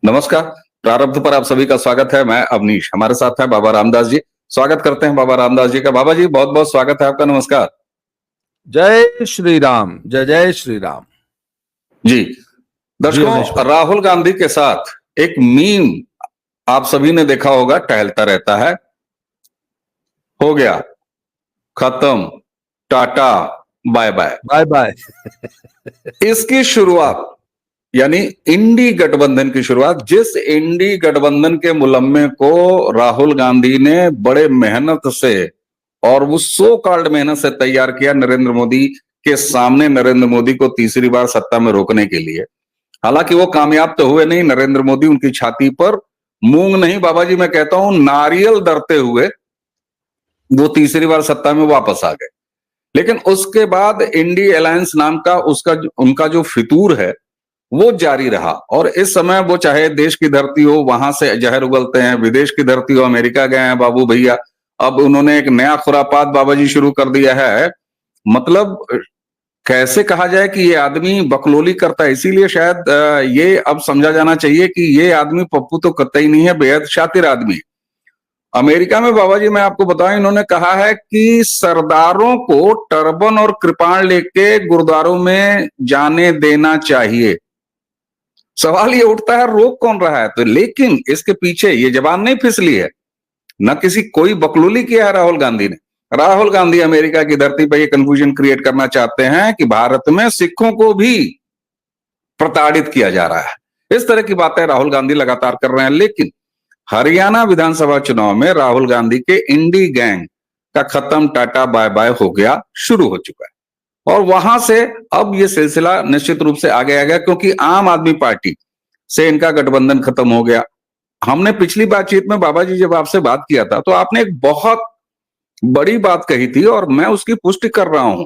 नमस्कार। प्रारब्ध पर आप सभी का स्वागत है। मैं अवनीश, हमारे साथ है बाबा रामदास जी। स्वागत करते हैं बाबा रामदास जी का। बाबा जी बहुत बहुत स्वागत है आपका। नमस्कार। जय श्री राम। जय जय श्री राम। जी जी अवनीश दर्शकों, भाई। राहुल गांधी के साथ एक मीम आप सभी ने देखा होगा, टहलता रहता है। हो गया, खत्म, tata, bye bye. Bye bye. इसकी शुरुआत यानी इंडी गठबंधन की शुरुआत, जिस इंडी गठबंधन के मुलम्मे को राहुल गांधी ने बड़े मेहनत से और वो सो कॉल्ड मेहनत से तैयार किया नरेंद्र मोदी के सामने, नरेंद्र मोदी को तीसरी बार सत्ता में रोकने के लिए। हालांकि वो कामयाब तो हुए नहीं। नरेंद्र मोदी उनकी छाती पर मूंग नहीं, बाबा जी मैं कहता हूं नारियल दरते हुए वो तीसरी बार सत्ता में वापस आ गए। लेकिन उसके बाद इंडी अलायंस नाम का उनका जो फितूर है वो जारी रहा। और इस समय वो चाहे देश की धरती हो, वहां से जहर उगलते हैं, विदेश की धरती हो, अमेरिका गए हैं बाबू भैया। अब उन्होंने एक नया खुरापात बाबा जी शुरू कर दिया है। मतलब कैसे कहा जाए कि ये आदमी बकलोली करता है। इसीलिए शायद ये अब समझा जाना चाहिए कि ये आदमी पप्पू तो कतई नहीं है, बेहद शातिर आदमी है। अमेरिका में बाबा जी मैं आपको बताऊं, इन्होंने कहा है कि सरदारों को टर्बन और कृपाण लेके गुरुद्वारों में जाने देना चाहिए। सवाल ये उठता है रोक कौन रहा है? तो लेकिन इसके पीछे ये जबान नहीं फिसली है, न किसी कोई बकलूली किया है राहुल गांधी ने। राहुल गांधी अमेरिका की धरती पर ये कंफ्यूजन क्रिएट करना चाहते हैं कि भारत में सिखों को भी प्रताड़ित किया जा रहा है। इस तरह की बातें राहुल गांधी लगातार कर रहे हैं। लेकिन हरियाणा विधानसभा चुनाव में राहुल गांधी के इंडी गैंग का खत्म, टाटा बाय बाय हो गया, शुरू हो चुका है। और वहां से अब ये सिलसिला निश्चित रूप से आगे आ गया, क्योंकि आम आदमी पार्टी से इनका गठबंधन खत्म हो गया। हमने पिछली बातचीत में बाबा जी जब आपसे बात किया था तो आपने एक बहुत बड़ी बात कही थी और मैं उसकी पुष्टि कर रहा हूं।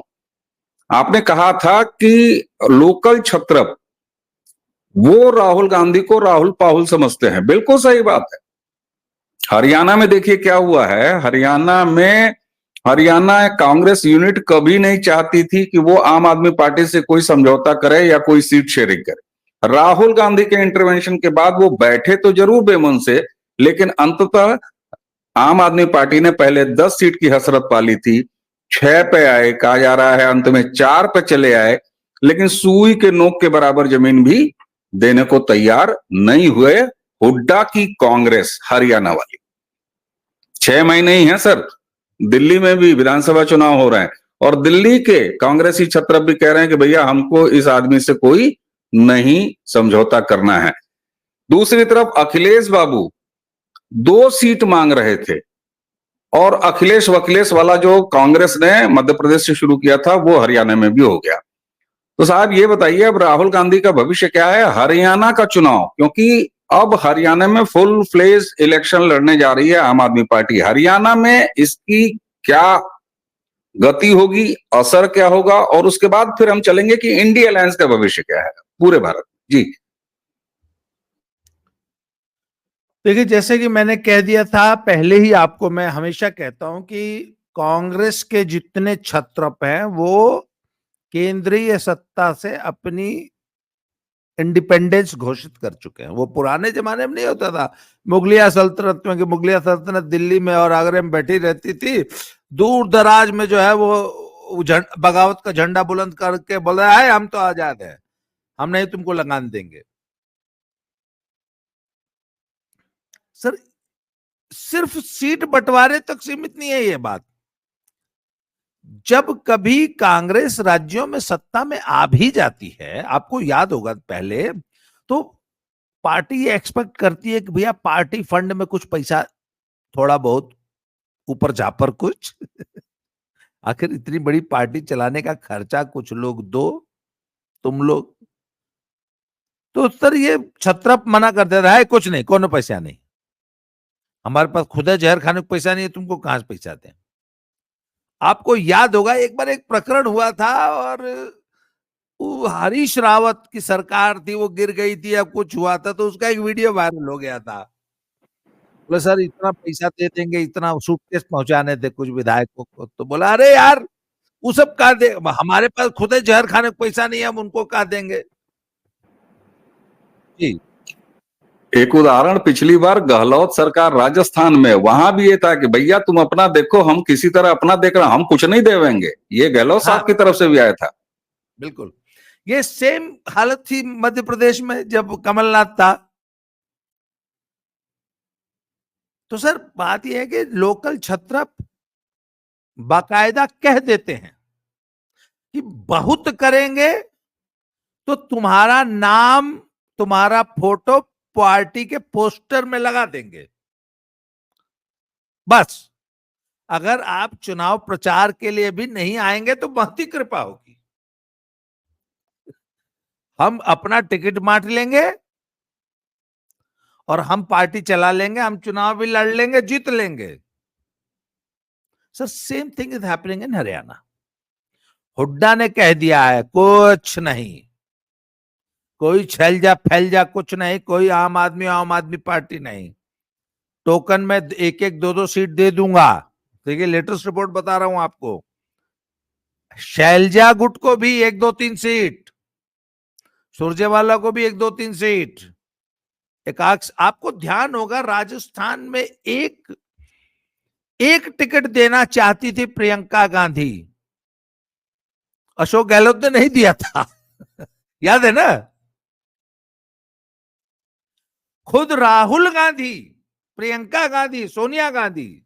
आपने कहा था कि लोकल छत्रप वो राहुल गांधी को राहुल पाहुल समझते हैं। बिल्कुल सही बात है। हरियाणा में देखिए क्या हुआ है। हरियाणा कांग्रेस यूनिट कभी नहीं चाहती थी कि वो आम आदमी पार्टी से कोई समझौता करे या कोई सीट शेयरिंग करे। राहुल गांधी के इंटरवेंशन के बाद वो बैठे तो जरूर बेमन से, लेकिन अंततः आम आदमी पार्टी ने पहले 10 सीट की हसरत पाली थी, 6 पे आए, कहा जा रहा है अंत में 4 पे चले आए। लेकिन सुई के नोक के बराबर जमीन भी देने को तैयार नहीं हुए हुड्डा की कांग्रेस हरियाणा वाली। 6 महीने ही है सर, दिल्ली में भी विधानसभा चुनाव हो रहे हैं और दिल्ली के कांग्रेसी छत्रप भी कह रहे हैं कि भैया हमको इस आदमी से कोई नहीं समझौता करना है। दूसरी तरफ अखिलेश बाबू 2 सीट मांग रहे थे और अखिलेश वकिलेश वाला जो कांग्रेस ने मध्य प्रदेश से शुरू किया था वो हरियाणा में भी हो गया। तो साहब ये बताइए अब राहुल गांधी का भविष्य क्या है? हरियाणा का चुनाव, क्योंकि अब हरियाणा में फुल फ्लेज इलेक्शन लड़ने जा रही है आम आदमी पार्टी। हरियाणा में इसकी क्या गति होगी, असर क्या होगा, और उसके बाद फिर हम चलेंगे कि इंडिया अलायंस का भविष्य क्या है पूरे भारत में। जी देखिए, जैसे कि मैंने कह दिया था पहले ही, आपको मैं हमेशा कहता हूं कि कांग्रेस के जितने छत्रप हैं वो केंद्रीय सत्ता से अपनी इंडिपेंडेंस घोषित कर चुके हैं। वो पुराने जमाने में नहीं होता था मुगलिया सल्तनत में, कि मुगलिया सल्तनत दिल्ली में और आगरा में बैठी रहती थी, दूर दराज में जो है वो बगावत का झंडा बुलंद करके बोल रहा है हम तो आजाद हैं, हम नहीं तुमको लगान देंगे। सर, सिर्फ सीट बंटवारे तक सीमित नहीं है ये बात। जब कभी कांग्रेस राज्यों में सत्ता में आ भी जाती है, आपको याद होगा पहले तो पार्टी ये एक्सपेक्ट करती है कि भैया पार्टी फंड में कुछ पैसा, थोड़ा बहुत ऊपर झापर कुछ आखिर इतनी बड़ी पार्टी चलाने का खर्चा कुछ लोग दो, तुम लोग। तो सर ये छत्रप मना कर देता है, कुछ नहीं, कोनो पैसा नहीं, हमारे पास खुद है जहर खाने को पैसा नहीं है, तुमको कहां से पैसा दें। आपको याद होगा एक बार एक प्रकरण हुआ था और वो हरीश रावत की सरकार थी, वो गिर गई थी या कुछ हुआ था, तो उसका एक वीडियो वायरल हो गया था। बोले सर इतना पैसा दे देंगे, इतना सूटकेस पहुंचाने थे कुछ विधायकों को। तो बोला अरे यार वो सब कहा दे, हमारे पास खुद है जहर खाने को पैसा नहीं है, हम उनको कहा देंगे। जी एक उदाहरण, पिछली बार गहलोत सरकार राजस्थान में, वहां भी ये था कि भैया तुम अपना देखो, हम किसी तरह अपना देख रहे हैं, हम कुछ नहीं देवेंगे। ये गहलोत हाँ साहब की तरफ से भी आया था। बिल्कुल, ये सेम हालत थी मध्य प्रदेश में जब कमलनाथ था। तो सर बात यह है कि लोकल छत्रप बाकायदा कह देते हैं कि बहुत करेंगे तो तुम्हारा नाम, तुम्हारा फोटो पार्टी के पोस्टर में लगा देंगे। बस अगर आप चुनाव प्रचार के लिए भी नहीं आएंगे तो बहुत ही कृपा होगी। हम अपना टिकट बांट लेंगे और हम पार्टी चला लेंगे, हम चुनाव भी लड़ लेंगे, जीत लेंगे। Sir same thing is happening in Haryana. Hooda ने कह दिया है कुछ नहीं, कोई छैल जा फैल जा कुछ नहीं, कोई आम आदमी पार्टी नहीं, टोकन में एक एक दो दो सीट दे दूंगा। देखिए लेटेस्ट रिपोर्ट बता रहा हूं आपको, शैलजा गुट को भी 1 2 3 सीट, सुरजेवाला को भी 1 2 3 सीट। आपको ध्यान होगा राजस्थान में एक टिकट देना चाहती थी प्रियंका गांधी, अशोक गहलोत ने नहीं दिया था। याद है ना? खुद राहुल गांधी, प्रियंका गांधी, सोनिया गांधी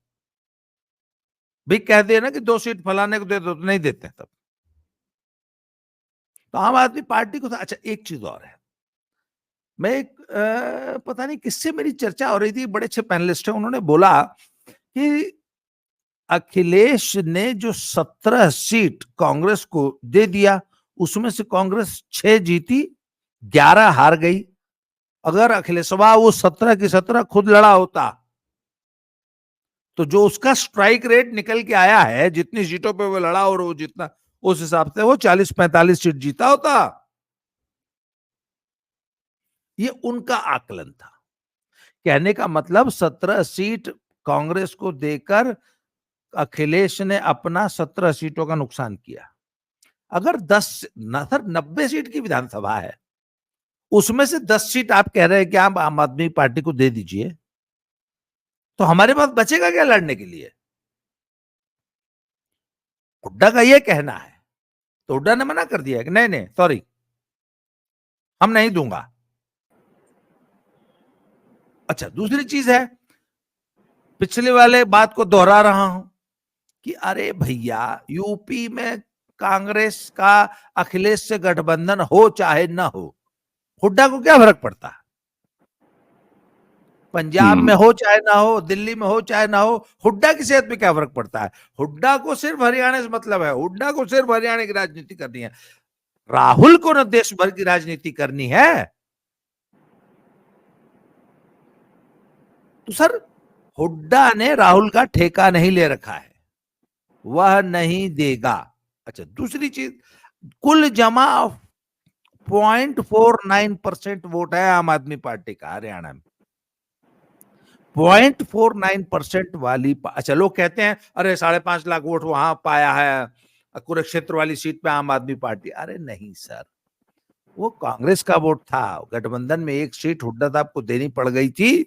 भी कह देना कि 2 सीट फलाने को दे दो, तो नहीं देते तब। तो आम आदमी पार्टी को था। अच्छा एक चीज और है, मैं एक पता नहीं किससे मेरी चर्चा हो रही थी, बड़े अच्छे पैनलिस्ट हैं, उन्होंने बोला कि अखिलेश ने जो 17 सीट कांग्रेस को दे दिया, उसमें से कांग्रेस 6 जीती, 11 हार गई। अगर अखिलेशवा वो 17 की 17 खुद लड़ा होता तो जो उसका स्ट्राइक रेट निकल के आया है, जितनी सीटों पे वो लड़ा और वो जितना, उस हिसाब से वो 40-45 सीट जीता होता। ये उनका आकलन था। कहने का मतलब 17 सीट कांग्रेस को देकर अखिलेश ने अपना 17 सीटों का नुकसान किया। अगर 90 सीट की विधानसभा है, उसमें से 10 सीट आप कह रहे हैं कि आप आम आदमी पार्टी को दे दीजिए, तो हमारे पास बचेगा क्या लड़ने के लिए? हुड्डा का यह कहना है, तो हुड्डा ने मना कर दिया कि नहीं नहीं सॉरी, हम नहीं दूंगा। अच्छा दूसरी चीज है, पिछले वाले बात को दोहरा रहा हूं कि अरे भैया यूपी में कांग्रेस का अखिलेश से गठबंधन हो चाहे ना हो, हुड्डा को क्या फर्क पड़ता है? पंजाब में हो चाहे ना हो, दिल्ली में हो चाहे ना हो, हुड्डा की सेहत में क्या फर्क पड़ता है? हुड्डा को सिर्फ हरियाणा से मतलब है, हुड्डा को सिर्फ हरियाणा की राजनीति करनी है। राहुल को न देश भर की राजनीति करनी है। तो सर हुड्डा ने राहुल का ठेका नहीं ले रखा है, वह नहीं देगा। अच्छा दूसरी चीज, कुल जमा 0.49% वोट है आम आदमी पार्टी का हरियाणा में। 0.49% वाली अच्छा लोग कहते हैं अरे 5.5 लाख वोट वहां पाया है कुरुक्षेत्र वाली सीट पे आम आदमी पार्टी। अरे नहीं सर, वो कांग्रेस का वोट था। गठबंधन में एक सीट हुड्डा साहब को देनी पड़ गई थी,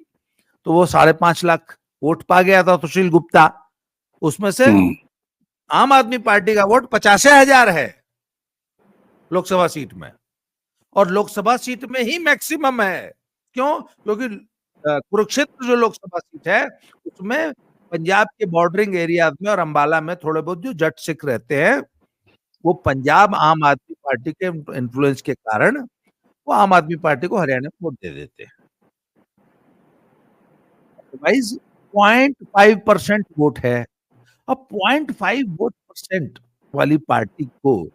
तो वो 5.5 लाख वोट पा गया था सुशील गुप्ता। उसमें से आम आदमी पार्टी का वोट 85,000 है लोकसभा सीट में, और लोकसभा सीट में ही मैक्सिमम है। क्यों? क्योंकि कुरुक्षेत्र जो लोकसभा सीट है उसमें पंजाब के बॉर्डरिंग एरिया में और अंबाला में थोड़े बहुत जो जट सिख रहते हैं, वो पंजाब आम आदमी पार्टी के इन्फ्लुएंस के कारण वो आम आदमी पार्टी को हरियाणा में वोट दे देते हैं। 0.5% वोट है। अब 0.5 वोट परसेंट वाली पार्टी को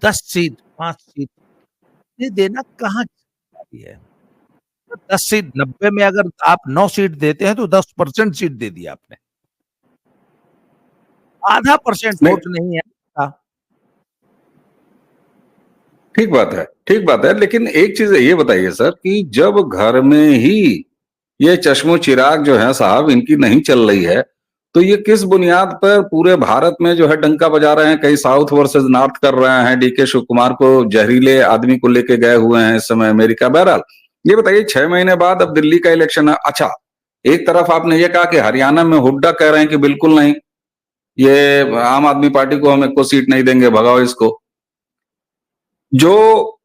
10 सीट 5 सीट ये देना कहां है? 10 सीट 90 में अगर आप 9 सीट देते हैं तो 10% सीट दे दी आपने, आधा % वोट नहीं है। ठीक बात है, ठीक बात है। लेकिन एक चीज ये बताइए सर कि जब घर में ही ये चश्मो चिराग जो है साहब इनकी नहीं चल रही है, तो ये किस बुनियाद पर पूरे भारत में जो है डंका बजा रहे हैं? कई साउथ वर्सेस नॉर्थ कर रहे हैं, डीके शिव कुमार को जहरीले आदमी को लेके गए हुए हैं इस समय अमेरिका। बहरहाल ये बताइए 6 महीने बाद अब दिल्ली का इलेक्शन है। अच्छा, एक तरफ आपने ये कहा कि हरियाणा में हुड्डा कह रहे हैं कि बिल्कुल नहीं, ये आम आदमी पार्टी को हम एक सीट नहीं देंगे, भगाओ इसको। जो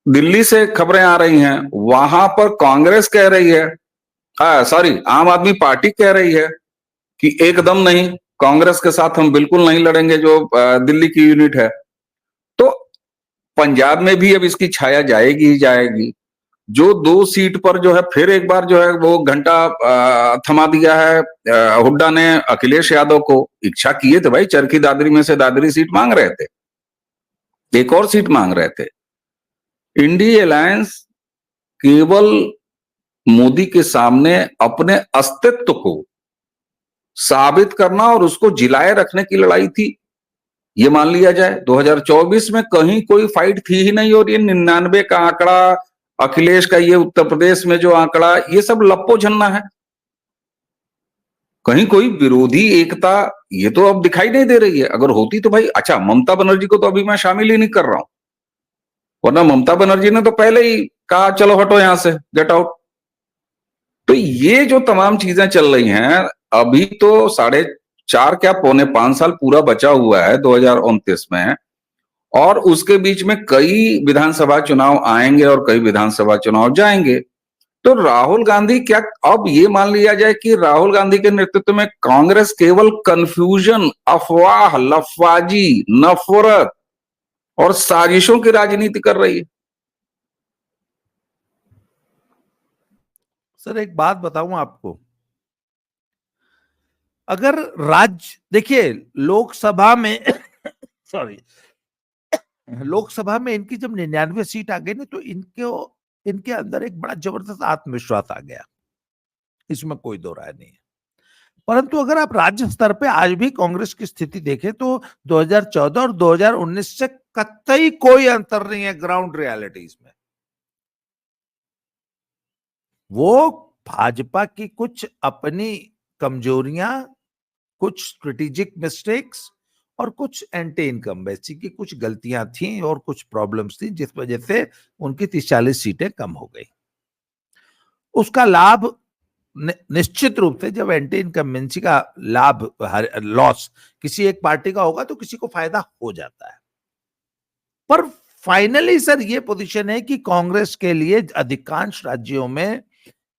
दिल्ली से खबरें आ रही हैं, वहां पर कांग्रेस कह रही है, सॉरी, आम आदमी पार्टी कह रही है कि एकदम नहीं, कांग्रेस के साथ हम बिल्कुल नहीं लड़ेंगे, जो दिल्ली की यूनिट है। तो पंजाब में भी अब इसकी छाया जाएगी ही जाएगी। जो 2 सीट पर जो है फिर एक बार जो है वो घंटा थमा दिया है हुड्डा ने अखिलेश यादव को। इच्छा किए थे भाई, चरखी दादरी में से दादरी सीट मांग रहे थे, एक और सीट मांग रहे थे। इंडी अलायंस केवल मोदी के सामने अपने अस्तित्व को साबित करना और उसको जिलाए रखने की लड़ाई थी, ये मान लिया जाए। 2024 में कहीं कोई फाइट थी ही नहीं, और ये 99 का आंकड़ा, अखिलेश का ये उत्तर प्रदेश में जो आंकड़ा, ये सब लप्पो झन्ना है। कहीं कोई विरोधी एकता ये तो अब दिखाई नहीं दे रही है। अगर होती तो भाई, अच्छा, ममता बनर्जी को तो अभी मैं शामिल ही नहीं कर रहा हूं, वरना ममता बनर्जी ने तो पहले ही कहा चलो हटो यहां से, गेट आउट। तो ये जो तमाम चीजें चल रही हैं, अभी तो 4.5 क्या 4.25 साल पूरा बचा हुआ है 2029 में, और उसके बीच में कई विधानसभा चुनाव आएंगे और कई विधानसभा चुनाव जाएंगे। तो राहुल गांधी, क्या अब ये मान लिया जाए कि राहुल गांधी के नेतृत्व में कांग्रेस केवल कंफ्यूजन, अफवाह, लफवाजी, नफरत और साजिशों की राजनीति कर रही है? सर एक बात बताऊं आपको, अगर राज्य, देखिए लोकसभा में सॉरी, लोकसभा में इनकी जब 99 सीट आ गई ना, तो इनके अंदर एक बड़ा जबरदस्त आत्मविश्वास आ गया, इसमें कोई दो राय नहीं है। परंतु अगर आप राज्य स्तर पे आज भी कांग्रेस की स्थिति देखें तो 2014 और 2019 से कतई कोई अंतर नहीं है ग्राउंड रियलिटीज में। वो भाजपा की कुछ अपनी कमजोरियां, कुछ स्ट्रेटेजिक मिस्टेक्स और कुछ एंटी इनकम्बेंसी की कुछ गलतियां थी और कुछ प्रॉब्लम्स थी, जिस वजह से उनकी 30-40 सीटें कम हो गई। उसका लाभ निश्चित रूप से, जब एंटी इनकम्बेंसी का लाभ, लॉस किसी एक पार्टी का होगा तो किसी को फायदा हो जाता है। पर फाइनली सर ये पोजीशन है कि कांग्रेस के लिए अधिकांश राज्यों में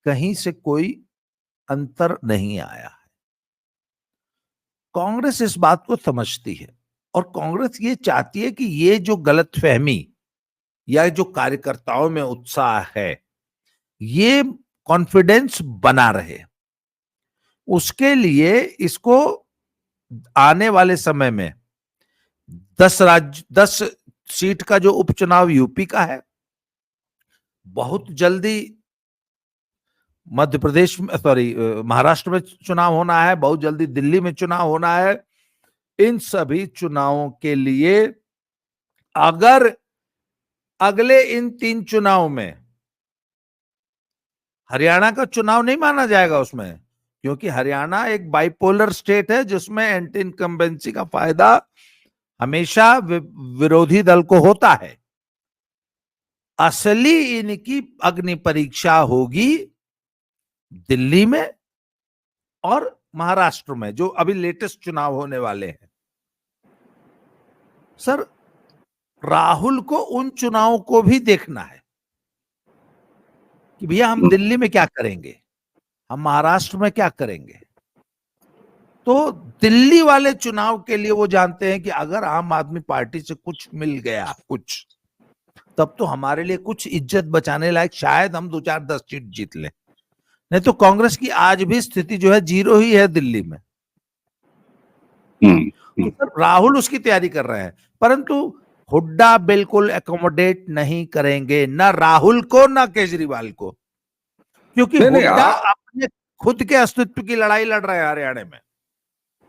कहीं से कोई अंतर नहीं आया है। कांग्रेस इस बात को समझती है और कांग्रेस ये चाहती है कि ये जो गलतफहमी या जो कार्यकर्ताओं में उत्साह है, ये कॉन्फिडेंस बना रहे। उसके लिए इसको आने वाले समय में 10 सीट का जो उपचुनाव यूपी का है, बहुत जल्दी मध्य प्रदेश में, सॉरी, महाराष्ट्र में चुनाव होना है, बहुत जल्दी दिल्ली में चुनाव होना है। इन सभी चुनावों के लिए अगर अगले इन 3 चुनाव में हरियाणा का चुनाव नहीं माना जाएगा उसमें, क्योंकि हरियाणा एक बाइपोलर स्टेट है जिसमें एंटी इनकम्बेंसी का फायदा हमेशा विरोधी दल को होता है। असली इनकी अग्नि परीक्षा होगी दिल्ली में और महाराष्ट्र में, जो अभी लेटेस्ट चुनाव होने वाले हैं। सर राहुल को उन चुनावों को भी देखना है कि भैया हम दिल्ली में क्या करेंगे, हम महाराष्ट्र में क्या करेंगे। तो दिल्ली वाले चुनाव के लिए वो जानते हैं कि अगर आम आदमी पार्टी से कुछ मिल गया, कुछ, तब तो हमारे लिए कुछ इज्जत बचाने लायक शायद हम 2-4-10 सीट जीत लें। नहीं तो कांग्रेस की आज भी स्थिति जो है 0 ही है दिल्ली में। तो सर राहुल उसकी तैयारी कर रहे हैं, परंतु हुड्डा बिल्कुल एकोमोडेट नहीं करेंगे, ना राहुल को ना केजरीवाल को, क्योंकि हुड्डा अपने खुद के अस्तित्व की लड़ाई लड़ रहे हैं हरियाणा में।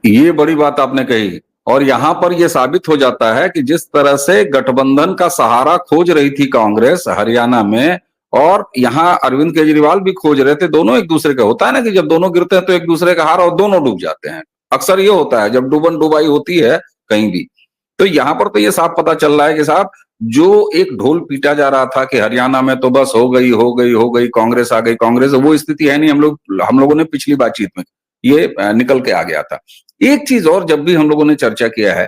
ये बड़ी बात आपने कही, और यहां पर यह साबित हो जाता है कि जिस तरह से गठबंधन का सहारा खोज रही थी कांग्रेस हरियाणा में, और यहां अरविंद केजरीवाल भी खोज रहे थे, दोनों एक दूसरे का, होता है ना कि जब दोनों गिरते हैं तो एक दूसरे का हार और दोनों डूब जाते हैं। अक्सर ये होता है जब डूबन डुबाई होती है कहीं भी। तो यहां पर तो ये साफ पता चल रहा है कि साहब जो एक ढोल पीटा जा रहा था कि हरियाणा में तो बस हो गई कांग्रेस आ गई, कांग्रेस, वो स्थिति है नहीं। हम लोगों ने पिछली बातचीत में ये निकल के आ गया था। एक चीज और, जब भी हम लोगों ने चर्चा किया है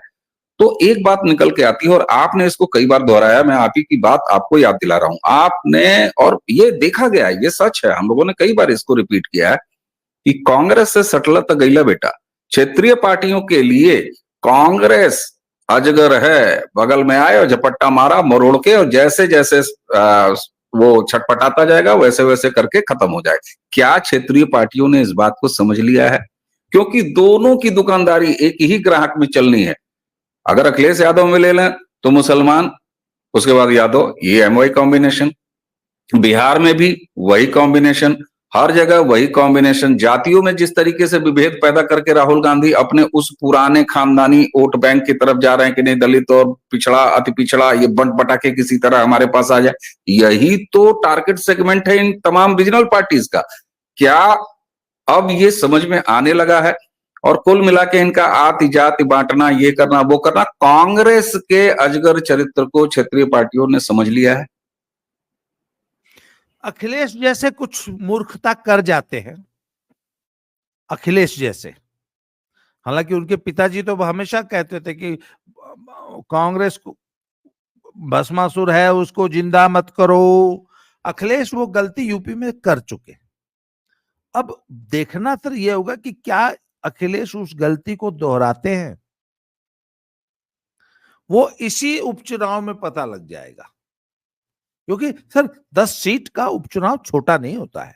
तो एक बात निकल के आती है, और आपने इसको कई बार दोहराया, मैं आप ही की बात आपको याद दिला रहा हूं आपने, और ये देखा गया है, ये सच है, हम लोगों ने कई बार इसको रिपीट किया है कि कांग्रेस से सटला तो गईला बेटा। क्षेत्रीय पार्टियों के लिए कांग्रेस अजगर है, बगल में आए और झपट्टा मारा मरोड़ के, और जैसे जैसे वो छटपटाता जाएगा वैसे वैसे करके खत्म हो जाए। क्या क्षेत्रीय पार्टियों ने इस बात को समझ लिया है? क्योंकि दोनों की दुकानदारी एक ही ग्राहक में चलनी है। अगर अखिलेश यादव में ले लें तो मुसलमान, उसके बाद यादव, ये एमवाई कॉम्बिनेशन, बिहार में भी वही कॉम्बिनेशन, हर जगह वही कॉम्बिनेशन। जातियों में जिस तरीके से विभेद पैदा करके राहुल गांधी अपने उस पुराने खानदानी वोट बैंक की तरफ जा रहे हैं कि नहीं, दलित और पिछड़ा, अति पिछड़ा, ये बंट पटाखे किसी तरह हमारे पास आ जाए, यही तो टारगेट सेगमेंट है इन तमाम रीजनल पार्टीज का। क्या अब ये समझ में आने लगा है? और कुल मिला के इनका आति जाति बांटना, ये करना वो करना, कांग्रेस के अजगर चरित्र को क्षेत्रीय पार्टियों ने समझ लिया है। अखिलेश जैसे कुछ मूर्खता कर जाते हैं, अखिलेश जैसे। हालांकि उनके पिताजी तो हमेशा कहते थे कि कांग्रेस को भस्मासुर है, उसको जिंदा मत करो। अखिलेश वो गलती यूपी में कर चुके। अब देखना तो यह होगा कि क्या अखिलेश उस गलती को दोहराते हैं, वो इसी उपचुनाव में पता लग जाएगा। क्योंकि सर 10 सीट का उपचुनाव छोटा नहीं होता है,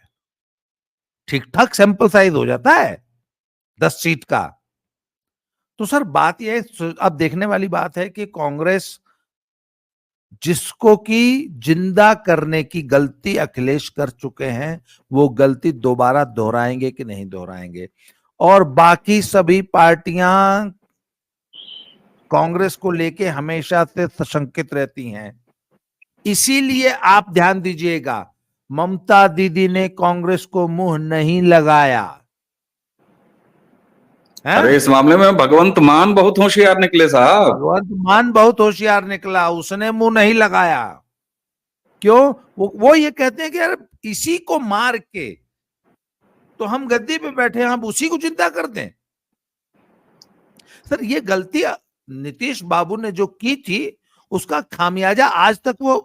ठीक ठाक सैंपल साइज हो जाता है 10 सीट का। तो सर बात यह अब देखने वाली बात है कि कांग्रेस जिसको कि जिंदा करने की गलती अखिलेश कर चुके हैं, वो गलती दोबारा दोहराएंगे कि नहीं दोहराएंगे। और बाकी सभी पार्टियां कांग्रेस को लेके हमेशा से सशंकित रहती हैं। इसीलिए आप ध्यान दीजिएगा, ममता दीदी ने कांग्रेस को मुंह नहीं लगाया है? अरे इस मामले में भगवंत मान बहुत होशियार निकले साहब। भगवंत मान बहुत होशियार निकला, उसने मुंह नहीं लगाया। क्यों? वो ये कहते हैं कि यार इसी को मार के तो हम गद्दी पे बैठे, हम उसी को चिंता करते हैं। सर ये गलती नीतीश बाबू ने जो की थी, उसका खामियाजा आज तक वो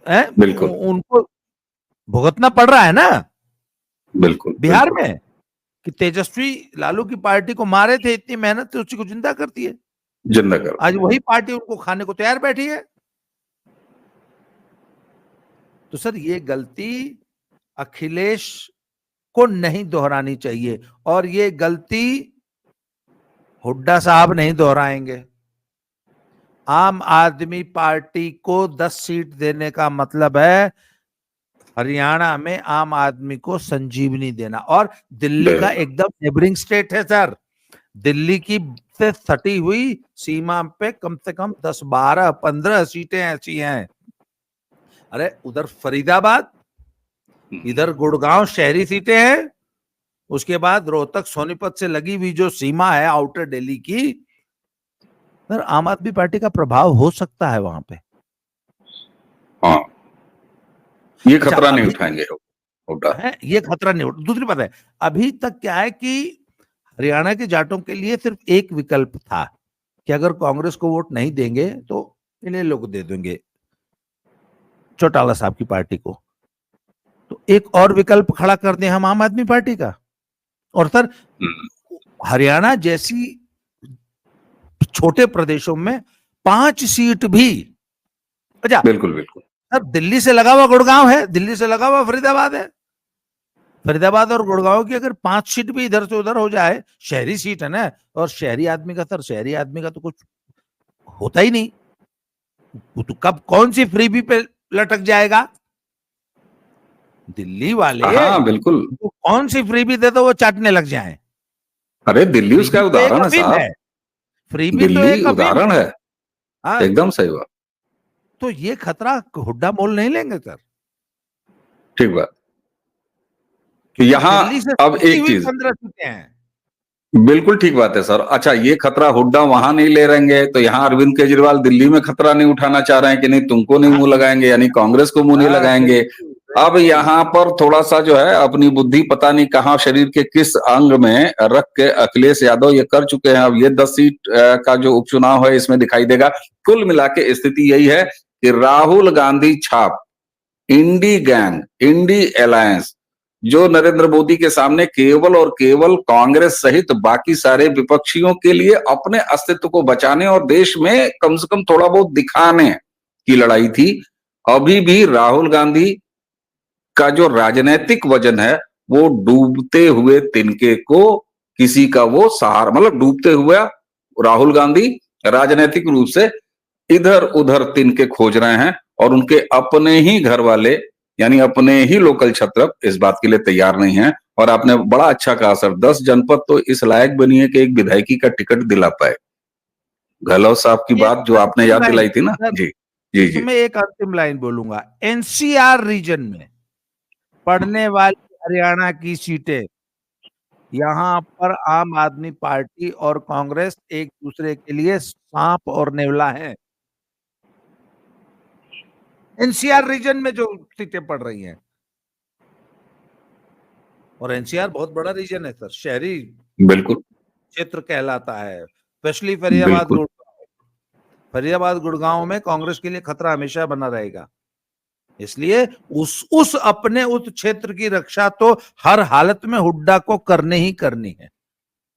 है, बिल्कुल उनको भुगतना पड़ रहा है ना। बिल्कुल बिहार बिल्कुल। में कि तेजस्वी लालू की पार्टी को मारे थे, इतनी मेहनत से उसी को जिंदा करती है। जिंदा कर, आज वही पार्टी उनको खाने को तैयार बैठी है। तो सर ये गलती अखिलेश को नहीं दोहरानी चाहिए, और ये गलती हुड्डा साहब नहीं दोहराएंगे। आम आदमी पार्टी को 10 सीट देने का मतलब है हरियाणा में आम आदमी को संजीवनी देना। और दिल्ली का एकदम नेबरिंग स्टेट है सर, दिल्ली की से सटी हुई सीमा पे कम से कम 10, 12, 15 सीटें ऐसी हैं। अरे उधर फरीदाबाद, इधर गुड़गांव शहरी सीटें हैं, उसके बाद रोहतक सोनीपत से लगी हुई जो सीमा है आउटर दिल्ली की, सर आम आदमी पार्टी का प्रभाव हो सकता है वहां पे। हाँ, ये खतरा नहीं उठाएंगे हुड्डा है, ये खतरा नहीं उठा। दूसरी बात है, अभी तक क्या है कि हरियाणा के जाटों के लिए सिर्फ एक विकल्प था कि अगर कांग्रेस को वोट नहीं देंगे तो इन्हें लोग दे देंगे, चौटाला साहब की पार्टी को। तो एक और विकल्प खड़ा कर दें हम आम आदमी पार्टी का। और सर हरियाणा जैसी छोटे प्रदेशों में 5 सीट भी, अच्छा बिल्कुल बिल्कुल सर दिल्ली से लगा हुआ गुड़गांव है, दिल्ली से लगा हुआ फरीदाबाद है, फरीदाबाद और गुड़गांव की अगर 5 सीट भी इधर से उधर हो जाए, शहरी सीट है ना, और शहरी आदमी का सर, शहरी आदमी का तो कुछ होता ही नहीं, तो कब कौन सी फ्रीबी पे लटक जाएगा। दिल्ली वाले हाँ बिल्कुल, तो कौन सी फ्रीबी दे तो वो चाटने लग जाएं। अरे दिल्ली उसका उदाहरण है साहब, फ्रीबी तो दिल्ली एक उदाहरण है। हाँ, एकदम सही बात, तो ये खतरा हुड्डा मोल नहीं लेंगे सर। ठीक बात। तो यहाँ दिल्ली से अब एक चीज, 15 सीटें हैं। बिल्कुल ठीक बात है सर। अच्छा, ये खतरा हुड्डा वहां नहीं ले रहेंगे तो यहाँ अरविंद केजरीवाल दिल्ली में खतरा नहीं उठाना चाह रहे हैं कि नहीं तुमको नहीं हाँ, मुंह लगाएंगे, यानी कांग्रेस को मुंह नहीं हाँ, लगाएंगे। बिल्कुल अब बिल्कुल। यहाँ पर थोड़ा सा जो है अपनी बुद्धि पता नहीं कहाँ शरीर के किस अंग में रख के अखिलेश यादव ये कर चुके हैं। अब ये 10 सीट का जो उपचुनाव है इसमें दिखाई देगा। कुल मिला के स्थिति यही है कि राहुल गांधी छाप, इंडी गैंग, इंडी अलायंस, जो नरेंद्र मोदी के सामने केवल और केवल कांग्रेस सहित बाकी सारे विपक्षियों के लिए अपने अस्तित्व को बचाने और देश में कम से कम थोड़ा बहुत दिखाने की लड़ाई थी, अभी भी राहुल गांधी का जो राजनीतिक वजन है वो डूबते हुए तिनके को किसी का वो सहारा, मतलब डूबते हुए राहुल गांधी राजनीतिक रूप से इधर उधर तिनके खोज रहे हैं और उनके अपने ही घर वाले यानी अपने ही लोकल छत्रप इस बात के लिए तैयार नहीं है। और आपने बड़ा अच्छा कहा सर, 10 जनपद तो इस लायक बनी है कि एक विधायकी का टिकट दिला पाए। गहलोत साहब की एक बात जो आपने अंतिम याद लाइन दिलाई थी ना। सर, जी जी जी। इसमें एक अंतिम लाइन बोलूंगा। एनसीआर रीजन में पड़ने वाली हरियाणा की सीटें, यहाँ पर आम आदमी पार्टी और कांग्रेस एक दूसरे के लिए सांप और नेवला है। एनसीआर रीजन में जो सीटें पड़ रही हैं, और एनसीआर बहुत बड़ा रीजन है सर, शहरी बिल्कुल क्षेत्र कहलाता है, स्पेशली फरीदाबाद बिल्कुल। गुड़गांव। फरीदाबाद गुड़गांव में कांग्रेस के लिए खतरा हमेशा बना रहेगा। इसलिए उस अपने उस क्षेत्र की रक्षा तो हर हालत में हुड्डा को करनी ही करनी है।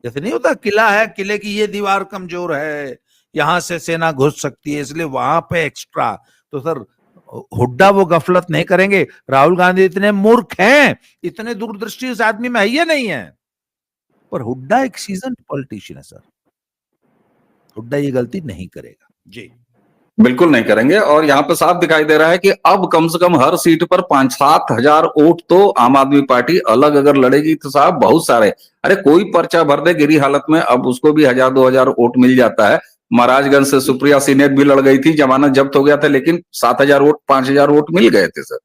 जैसे नहीं होता, किला है, किले की ये दीवार कमजोर है, यहां से सेना घुस सकती है, इसलिए वहां पे एक्स्ट्रा। तो सर हुड्डा वो गफलत नहीं करेंगे। राहुल गांधी इतने मूर्ख हैं, इतने दूरदृष्टि इस आदमी में है ही नहीं है, पर हुड्डा एक सीजन्ड पॉलिटिशियन है सर, हुड्डा ये गलती नहीं करेगा जी। बिल्कुल नहीं करेंगे। और यहाँ पे साफ दिखाई दे रहा है कि अब कम से कम हर सीट पर 5-7 हजार वोट तो आम आदमी पार्टी अलग अगर लड़ेगी तो साहब बहुत सारे, अरे कोई पर्चा भर दे गिरी हालत में अब उसको भी 1000-2000 वोट मिल जाता है। महाराजगंज से सुप्रिया सीनेट भी लड़ गई थी, जमानत जब्त हो गया था, लेकिन 7000 वोट 5000 वोट मिल गए थे सर।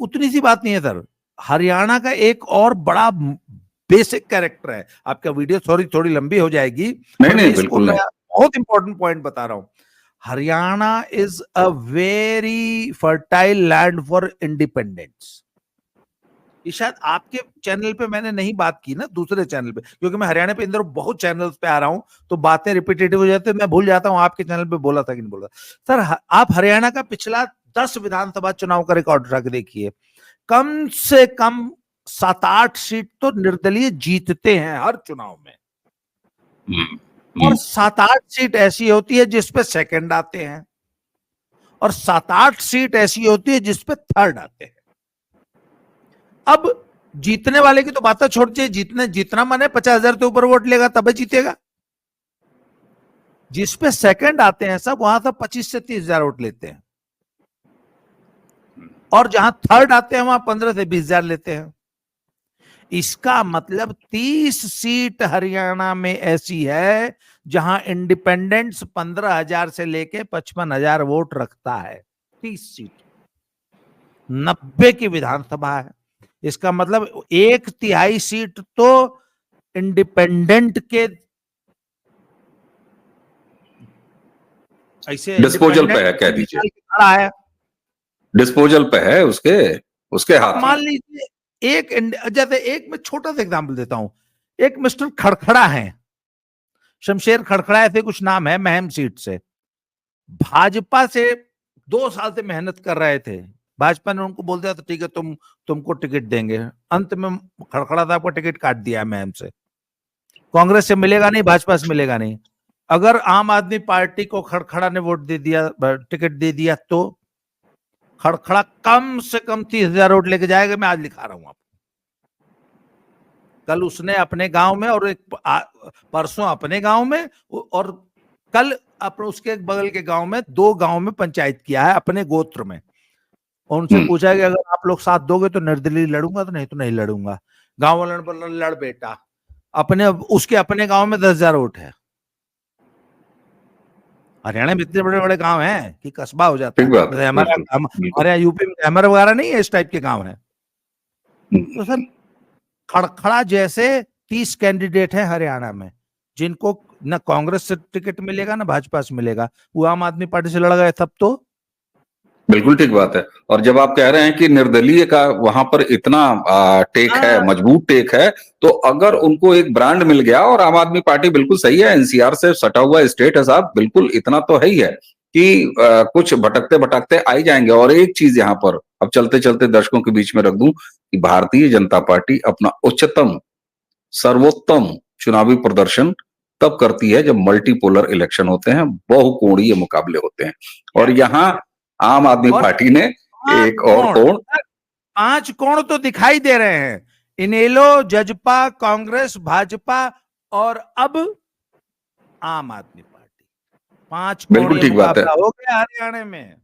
उतनी सी बात नहीं है सर। हरियाणा का एक और बड़ा बेसिक कैरेक्टर है, आपका वीडियो थोड़ी लंबी हो जाएगी, नहीं पर मैं नहीं इसको बिल्कुल नहीं। बहुत इंपॉर्टेंट पॉइंट बता रहा हूं। Haryana is a very fertile land for independence. ये शायद आपके चैनल पे मैंने नहीं बात की ना, दूसरे चैनल पे, क्योंकि मैं हरियाणा पे इंदौर बहुत चैनल्स पे आ रहा हूं तो बातें रिपीटेटिव हो जाती है, मैं भूल जाता हूं आपके चैनल पे बोला था कि नहीं बोला। सर आप हरियाणा का पिछला 10 विधानसभा चुनाव का रिकॉर्ड रख देखिए, कम से कम 7-8 सीट तो निर्दलीय जीतते हैं हर चुनाव में, और 7-8 सीट ऐसी होती है जिसपे सेकंड आते हैं, और 7-8 सीट ऐसी होती है जिसपे थर्ड आते हैं। अब जीतने वाले की तो बात छोड़ दीजिए, जितना माने 50,000 से ऊपर वोट लेगा तभी जीतेगा। जिसपे सेकंड आते हैं सब, वहां सब 25 से 30,000 वोट लेते हैं, और जहां थर्ड आते हैं वहां 15 से 20,000 लेते हैं। इसका मतलब 30 सीट हरियाणा में ऐसी है जहां इंडिपेंडेंट्स 15,000 से लेके 55,000 वोट रखता है। 30 सीट, 90 की विधानसभा है। इसका मतलब 1/3 सीट तो इंडिपेंडेंट के ऐसे डिस्पोजल पे है, कह दीजिए खड़ा है। डिस्पोजल पे है, उसके उसके हाथ मान में। लीजिए जैसे एक मैं छोटा सा एग्जांपल देता हूं, एक मिस्टर खड़खड़ा है, शमशेर खड़खड़ा ऐसे कुछ नाम है, महम सीट से भाजपा से 2 साल से मेहनत कर रहे थे। भाजपा ने उनको बोल दिया तो ठीक है, तुमको टिकट देंगे। अंत में खड़खड़ा साहब को टिकट काट दिया महम से। कांग्रेस से मिलेगा नहीं, भाजपा से मिलेगा नहीं। अगर आम आदमी पार्टी को खड़खड़ा ने वोट दे दिया, टिकट दे दिया, तो खड़खड़ा कम से कम 30,000 वोट लेके जाएगा। मैं आज लिखा रहा हूं आपको। कल उसने अपने गांव में, और परसों अपने गांव में, और कल अपने उसके बगल के गांव में, 2 गांव में पंचायत किया है अपने गोत्र में। और उनसे पूछा कि अगर आप लोग साथ दोगे तो निर्दलीय लड़ूंगा, तो नहीं तो नहीं लड़ूंगा। गांव वालों ने बोला लड़ बेटा। उसके अपने गांव में 10,000 वोट है। हरियाणा में इतने बड़े बड़े गांव हैं कि कस्बा हो जाता है। ठीक बात है, जैसे हमारे यहाँ यूपी में कैमर वगैरह नहीं है, इस टाइप के गांव है। तो सर खड़खड़ा जैसे 30 कैंडिडेट है हरियाणा में, जिनको न कांग्रेस से टिकट मिलेगा ना भाजपा से मिलेगा, वो आम आदमी पार्टी से लड़ गए तब तो। बिल्कुल ठीक बात है। और जब आप कह रहे हैं कि निर्दलीय का वहां पर इतना टेक है, हाँ। मजबूत टेक है, तो अगर उनको एक ब्रांड मिल गया, और आम आदमी पार्टी बिल्कुल सही है, एनसीआर से सटा हुआ स्टेट है साहब, बिल्कुल इतना तो है ही है कि कुछ भटकते भटकते आ ही जाएंगे। और एक चीज यहाँ पर अब चलते चलते दर्शकों के बीच में रख दूं कि भारतीय जनता पार्टी अपना उच्चतम सर्वोत्तम चुनावी प्रदर्शन तब करती है जब मल्टीपोलर इलेक्शन होते हैं, बहुकोणीय मुकाबले होते हैं। और यहाँ आम आदमी और पार्टी ने एक और कोण, 5 कोण तो दिखाई दे रहे हैं, इनेलो, जजपा, कांग्रेस, भाजपा और अब आम आदमी पार्टी, 5 बिल्कुल कोणीय ठीक बात है, मुकाबला हो गया हरियाणा में।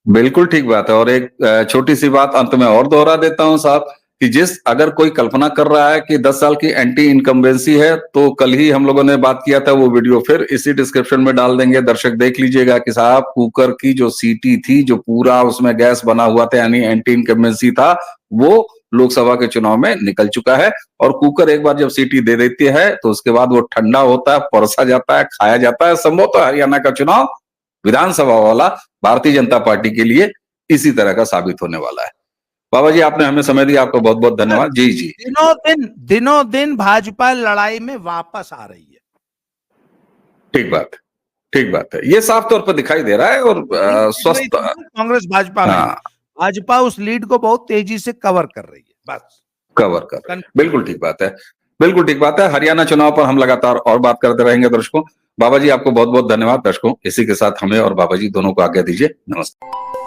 बिल्कुल ठीक बात है। और एक छोटी सी बात अंत में और दोहरा देता हूं साहब, कि अगर कोई कल्पना कर रहा है कि 10 साल की एंटी इनकम्बेंसी है, तो कल ही हम लोगों ने बात किया था, वो वीडियो फिर इसी डिस्क्रिप्शन में डाल देंगे, दर्शक देख लीजिएगा कि साहब कुकर की जो सीटी थी, जो पूरा उसमें गैस बना हुआ था, यानी एंटी इनकम्बेंसी था, वो लोकसभा के चुनाव में निकल चुका है। और कुकर एक बार जब सीटी दे देती है तो उसके बाद वो ठंडा होता है, परसा जाता है, खाया जाता है। संभवतः हरियाणा का चुनाव विधानसभा वाला भारतीय जनता पार्टी के लिए इसी तरह का साबित होने वाला है। बाबा जी, आपने हमें समय दिया, आपको बहुत बहुत धन्यवाद। जी जी, दिनों दिन भाजपा लड़ाई में वापस आ रही है। ठीक बात, ठीक बात है, ये साफ तौर पर दिखाई दे रहा है। और स्वस्थ कांग्रेस भाजपा में, हाँ, भाजपा उस लीड को बहुत तेजी से कवर कर रही है, बस कवर कर, बिल्कुल ठीक बात है, बिल्कुल ठीक बात है। हरियाणा चुनाव पर हम लगातार और बात करते रहेंगे दर्शकों। बाबा जी, आपको बहुत बहुत धन्यवाद। दर्शकों, इसी के साथ हमें और बाबा जी दोनों को आज्ञा दीजिए। नमस्ते।